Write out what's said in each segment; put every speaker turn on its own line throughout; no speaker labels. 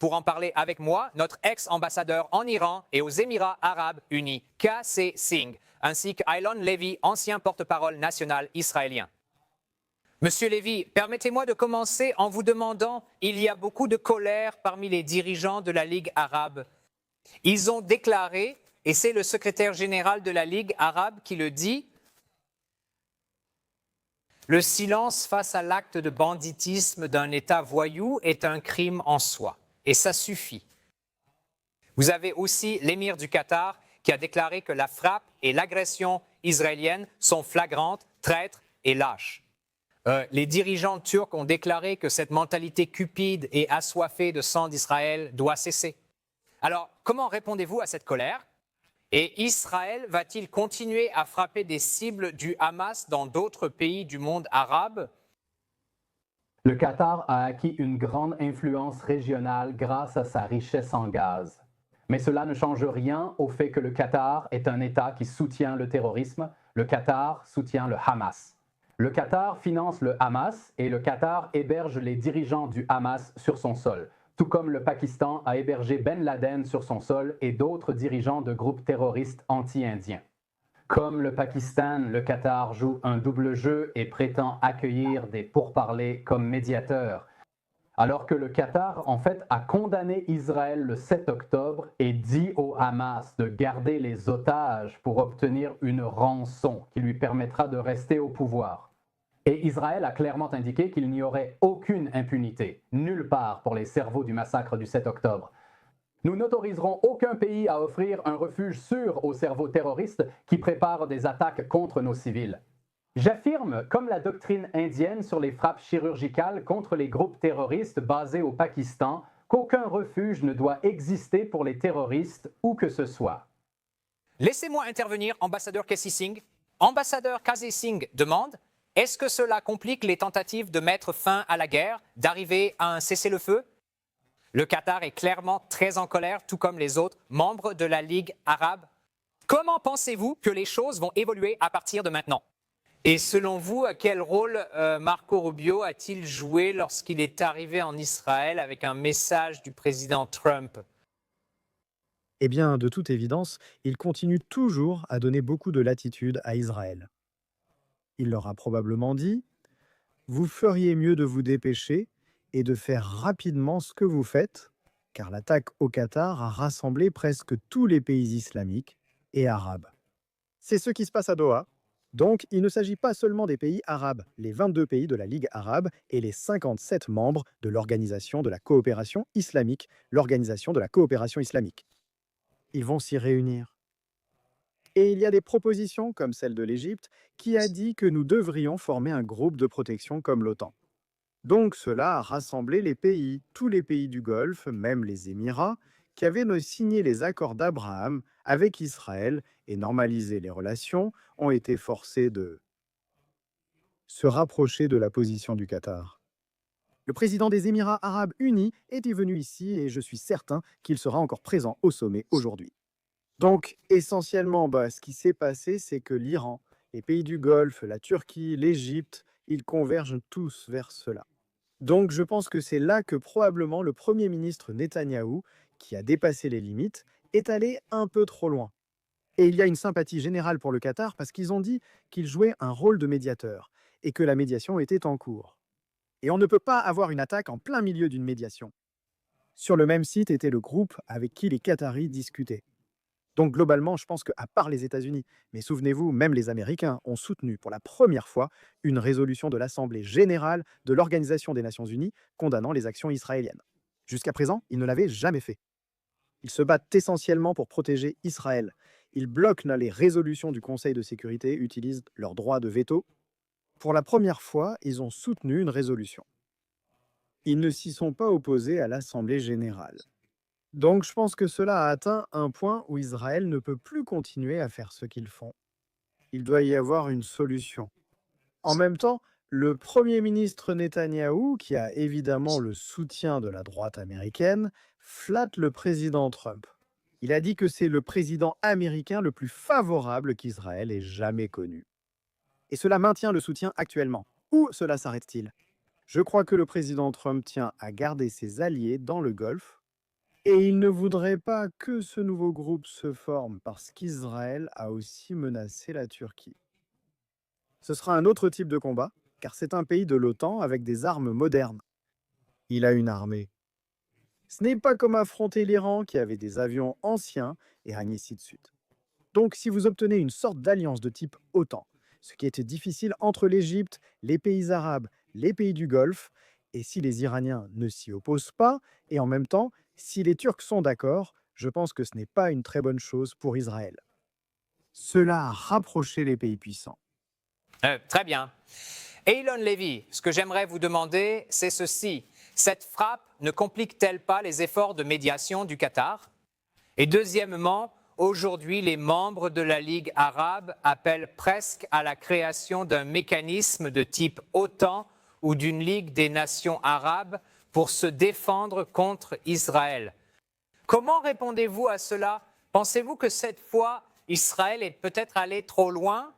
pour en parler avec moi notre ex-ambassadeur en Iran et aux Émirats arabes unis, K.C. Singh, ainsi qu'Aylon Levy, ancien porte-parole national israélien. Monsieur Levy, permettez-moi de commencer en vous demandant, il y a beaucoup de colère parmi les dirigeants de la Ligue arabe. Ils ont déclaré, et c'est le secrétaire général de la Ligue arabe qui le dit, le silence face à l'acte de banditisme d'un État voyou est un crime en soi. Et ça suffit. Vous avez aussi l'émir du Qatar qui a déclaré que la frappe et l'agression israélienne sont flagrantes, traîtres et lâches. Les dirigeants turcs ont déclaré que cette mentalité cupide et assoiffée de sang d'Israël doit cesser. Alors, comment répondez-vous à cette colère ? Et Israël va-t-il continuer à frapper des cibles du Hamas dans d'autres pays du monde arabe ?
Le Qatar a acquis une grande influence régionale grâce à sa richesse en gaz. Mais cela ne change rien au fait que le Qatar est un État qui soutient le terrorisme. Le Qatar soutient le Hamas. Le Qatar finance le Hamas et le Qatar héberge les dirigeants du Hamas sur son sol, tout comme le Pakistan a hébergé Ben Laden sur son sol et d'autres dirigeants de groupes terroristes anti-indiens. Comme le Pakistan, le Qatar joue un double jeu et prétend accueillir des pourparlers comme médiateur, alors que le Qatar, en fait, a condamné Israël le 7 octobre et dit au Hamas de garder les otages pour obtenir une rançon qui lui permettra de rester au pouvoir. Et Israël a clairement indiqué qu'il n'y aurait aucune impunité, nulle part pour les cerveaux du massacre du 7 octobre. Nous n'autoriserons aucun pays à offrir un refuge sûr aux cerveaux terroristes qui préparent des attaques contre nos civils. J'affirme, comme la doctrine indienne sur les frappes chirurgicales contre les groupes terroristes basés au Pakistan, qu'aucun refuge ne doit exister pour les terroristes où que ce soit.
Laissez-moi intervenir, ambassadeur K.C. Singh. Ambassadeur K.C. Singh demande, est-ce que cela complique les tentatives de mettre fin à la guerre, d'arriver à un cessez-le-feu ? Le Qatar est clairement très en colère, tout comme les autres membres de la Ligue arabe. Comment pensez-vous que les choses vont évoluer à partir de maintenant ? Et selon vous, quel rôle Marco Rubio a-t-il joué lorsqu'il est arrivé en Israël avec un message du président Trump ?
Eh bien, de toute évidence, il continue toujours à donner beaucoup de latitude à Israël. Il leur a probablement dit « Vous feriez mieux de vous dépêcher et de faire rapidement ce que vous faites, car l'attaque au Qatar a rassemblé presque tous les pays islamiques et arabes. » C'est ce qui se passe à Doha. Donc, il ne s'agit pas seulement des pays arabes, les 22 pays de la Ligue arabe et les 57 membres de l'Organisation de la coopération islamique, l'Organisation de la coopération islamique. Ils vont s'y réunir. Et il y a des propositions, comme celle de l'Égypte, qui a dit que nous devrions former un groupe de protection comme l'OTAN. Donc cela a rassemblé les pays, tous les pays du Golfe, même les Émirats, qui avaient signé les accords d'Abraham avec Israël et normalisé les relations, ont été forcés de se rapprocher de la position du Qatar. Le président des Émirats arabes unis était venu ici et je suis certain qu'il sera encore présent au sommet aujourd'hui. Donc, essentiellement, ce qui s'est passé, c'est que l'Iran, les pays du Golfe, la Turquie, l'Égypte, ils convergent tous vers cela. Donc, je pense que c'est là que probablement le Premier ministre Netanyahou, qui a dépassé les limites, est allé un peu trop loin. Et il y a une sympathie générale pour le Qatar parce qu'ils ont dit qu'il jouait un rôle de médiateur et que la médiation était en cours. Et on ne peut pas avoir une attaque en plein milieu d'une médiation. Sur le même site était le groupe avec qui les Qataris discutaient. Donc globalement, je pense qu'à part les États-Unis, mais souvenez-vous, même les Américains ont soutenu pour la première fois une résolution de l'Assemblée générale de l'Organisation des Nations Unies condamnant les actions israéliennes. Jusqu'à présent, ils ne l'avaient jamais fait. Ils se battent essentiellement pour protéger Israël. Ils bloquent les résolutions du Conseil de sécurité, utilisent leur droit de veto. Pour la première fois, ils ont soutenu une résolution. Ils ne s'y sont pas opposés à l'Assemblée générale. Donc je pense que cela a atteint un point où Israël ne peut plus continuer à faire ce qu'ils font. Il doit y avoir une solution. En même temps, le Premier ministre Netanyahou, qui a évidemment le soutien de la droite américaine, flatte le président Trump. Il a dit que c'est le président américain le plus favorable qu'Israël ait jamais connu. Et cela maintient le soutien actuellement. Où cela s'arrête-t-il ? Je crois que le président Trump tient à garder ses alliés dans le Golfe, Et il ne voudrait pas que ce nouveau groupe se forme parce qu'Israël a aussi menacé la Turquie. Ce sera un autre type de combat, car c'est un pays de l'OTAN avec des armes modernes. Il a une armée. Ce n'est pas comme affronter l'Iran qui avait des avions anciens et ainsi de suite. Donc si vous obtenez une sorte d'alliance de type OTAN, ce qui était difficile entre l'Égypte, les pays arabes, les pays du Golfe, et si les Iraniens ne s'y opposent pas, et en même temps, si les Turcs sont d'accord, je pense que ce n'est pas une très bonne chose pour Israël. Cela a rapproché les pays puissants.
Très bien. Elon Levy, ce que j'aimerais vous demander, c'est ceci. Cette frappe ne complique-t-elle pas les efforts de médiation du Qatar? Et deuxièmement, aujourd'hui, les membres de la Ligue arabe appellent presque à la création d'un mécanisme de type OTAN ou d'une Ligue des nations arabes pour se défendre contre Israël. Comment répondez-vous à cela? Pensez-vous que cette fois, Israël est peut-être allé trop loin?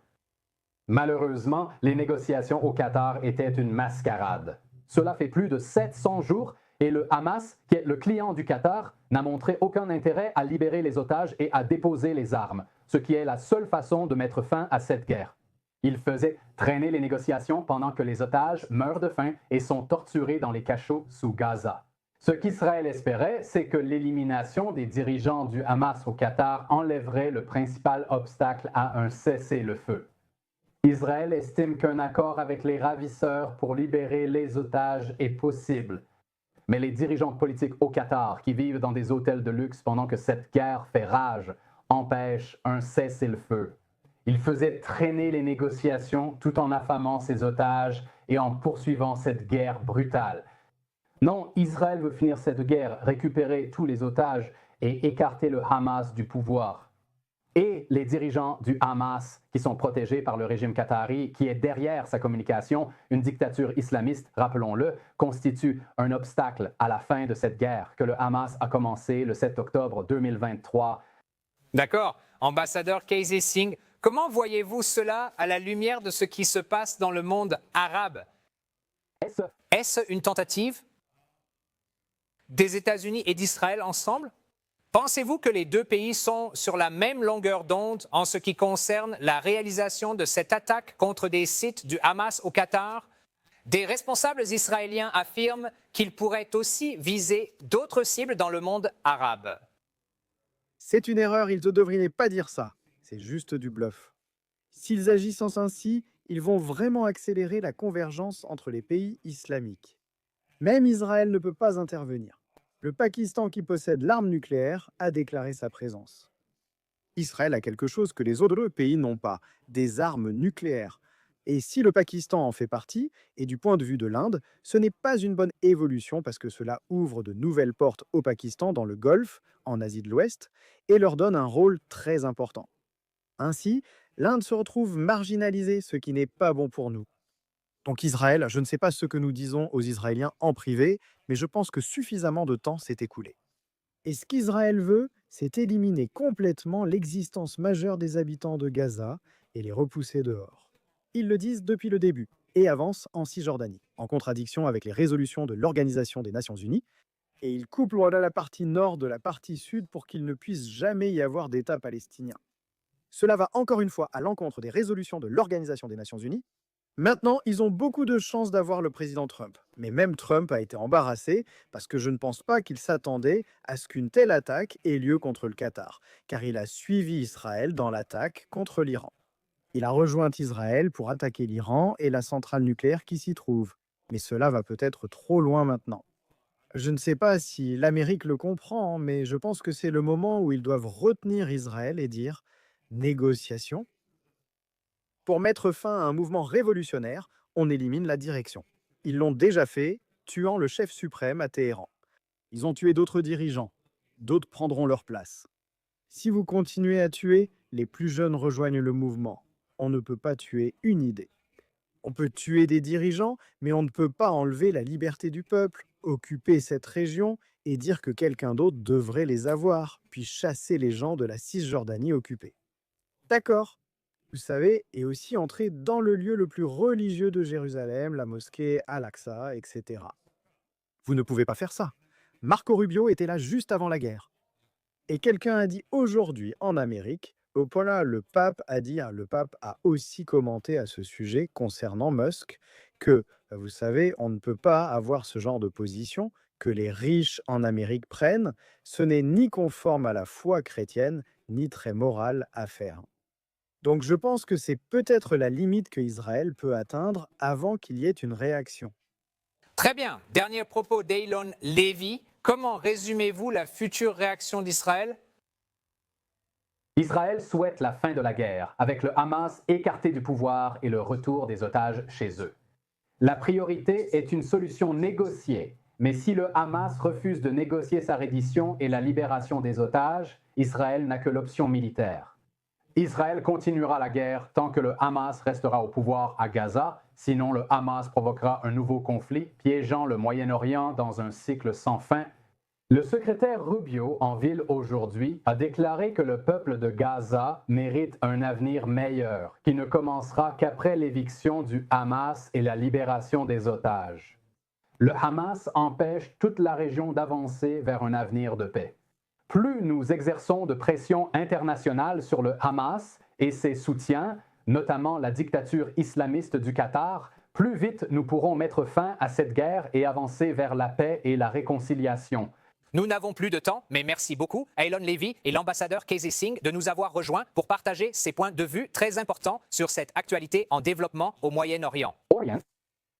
Malheureusement, les négociations au Qatar étaient une mascarade. Cela fait plus de 700 jours et le Hamas, qui est le client du Qatar, n'a montré aucun intérêt à libérer les otages et à déposer les armes, ce qui est la seule façon de mettre fin à cette guerre. Il faisait traîner les négociations pendant que les otages meurent de faim et sont torturés dans les cachots sous Gaza. Ce qu'Israël espérait, c'est que l'élimination des dirigeants du Hamas au Qatar enlèverait le principal obstacle à un cessez-le-feu. Israël estime qu'un accord avec les ravisseurs pour libérer les otages est possible. Mais les dirigeants politiques au Qatar, qui vivent dans des hôtels de luxe pendant que cette guerre fait rage, empêchent un cessez-le-feu. Ils faisaient traîner les négociations tout en affamant ces otages et en poursuivant cette guerre brutale. Non, Israël veut finir cette guerre, récupérer tous les otages et écarter le Hamas du pouvoir. Et les dirigeants du Hamas, qui sont protégés par le régime qatari, qui est derrière sa communication, une dictature islamiste, rappelons-le, constitue un obstacle à la fin de cette guerre que le Hamas a commencé le 7 octobre 2023.
D'accord. Ambassadeur Casey Singh, comment voyez-vous cela à la lumière de ce qui se passe dans le monde arabe? Est-ce une tentative des États-Unis et d'Israël ensemble? Pensez-vous que les deux pays sont sur la même longueur d'onde en ce qui concerne la réalisation de cette attaque contre des sites du Hamas au Qatar? Des responsables israéliens affirment qu'ils pourraient aussi viser d'autres cibles dans le monde arabe.
C'est une erreur, ils ne devraient pas dire ça. C'est juste du bluff. S'ils agissent ainsi, ils vont vraiment accélérer la convergence entre les pays islamiques. Même Israël ne peut pas intervenir. Le Pakistan, qui possède l'arme nucléaire, a déclaré sa présence. Israël a quelque chose que les autres pays n'ont pas, des armes nucléaires. Et si le Pakistan en fait partie, et du point de vue de l'Inde, ce n'est pas une bonne évolution parce que cela ouvre de nouvelles portes au Pakistan dans le Golfe, en Asie de l'Ouest, et leur donne un rôle très important. Ainsi, l'Inde se retrouve marginalisée, ce qui n'est pas bon pour nous. Donc Israël, je ne sais pas ce que nous disons aux Israéliens en privé, mais je pense que suffisamment de temps s'est écoulé. Et ce qu'Israël veut, c'est éliminer complètement l'existence majeure des habitants de Gaza et les repousser dehors. Ils le disent depuis le début et avancent en Cisjordanie, en contradiction avec les résolutions de l'Organisation des Nations Unies, et ils coupent la partie nord de la partie sud pour qu'il ne puisse jamais y avoir d'État palestinien. Cela va encore une fois à l'encontre des résolutions de l'Organisation des Nations Unies. Maintenant, ils ont beaucoup de chances d'avoir le président Trump. Mais même Trump a été embarrassé parce que je ne pense pas qu'il s'attendait à ce qu'une telle attaque ait lieu contre le Qatar, car il a suivi Israël dans l'attaque contre l'Iran. Il a rejoint Israël pour attaquer l'Iran et la centrale nucléaire qui s'y trouve. Mais cela va peut-être trop loin maintenant. Je ne sais pas si l'Amérique le comprend, mais je pense que c'est le moment où ils doivent retenir Israël et dire « négociation ». Pour mettre fin à un mouvement révolutionnaire, on élimine la direction. Ils l'ont déjà fait, tuant le chef suprême à Téhéran. Ils ont tué d'autres dirigeants. D'autres prendront leur place. Si vous continuez à tuer, les plus jeunes rejoignent le mouvement. On ne peut pas tuer une idée. On peut tuer des dirigeants, mais on ne peut pas enlever la liberté du peuple, occuper cette région et dire que quelqu'un d'autre devrait les avoir, puis chasser les gens de la Cisjordanie occupée. D'accord. Vous savez, et aussi entrer dans le lieu le plus religieux de Jérusalem, la mosquée Al-Aqsa, etc. Vous ne pouvez pas faire ça. Marco Rubio était là juste avant la guerre. Et quelqu'un a dit aujourd'hui en Amérique, voilà, le pape a aussi commenté à ce sujet concernant Musk, que, vous savez, on ne peut pas avoir ce genre de position que les riches en Amérique prennent. Ce n'est ni conforme à la foi chrétienne, ni très moral à faire. Donc je pense que c'est peut-être la limite que Israël peut atteindre avant qu'il y ait une réaction.
Très bien. Dernier propos d'Eilon Levy. Comment résumez-vous la future réaction d'Israël?
Israël souhaite la fin de la guerre, avec le Hamas écarté du pouvoir et le retour des otages chez eux. La priorité est une solution négociée, mais si le Hamas refuse de négocier sa reddition et la libération des otages, Israël n'a que l'option militaire. Israël continuera la guerre tant que le Hamas restera au pouvoir à Gaza, sinon le Hamas provoquera un nouveau conflit, piégeant le Moyen-Orient dans un cycle sans fin. Le secrétaire Rubio, en ville aujourd'hui, a déclaré que le peuple de Gaza mérite un avenir meilleur, qui ne commencera qu'après l'éviction du Hamas et la libération des otages. Le Hamas empêche toute la région d'avancer vers un avenir de paix. Plus nous exerçons de pression internationale sur le Hamas et ses soutiens, notamment la dictature islamiste du Qatar, plus vite nous pourrons mettre fin à cette guerre et avancer vers la paix et la réconciliation.
Nous n'avons plus de temps, mais merci beaucoup à Eilon Levy et l'ambassadeur Casey Singh de nous avoir rejoints pour partager ces points de vue très importants sur cette actualité en développement au Moyen-Orient.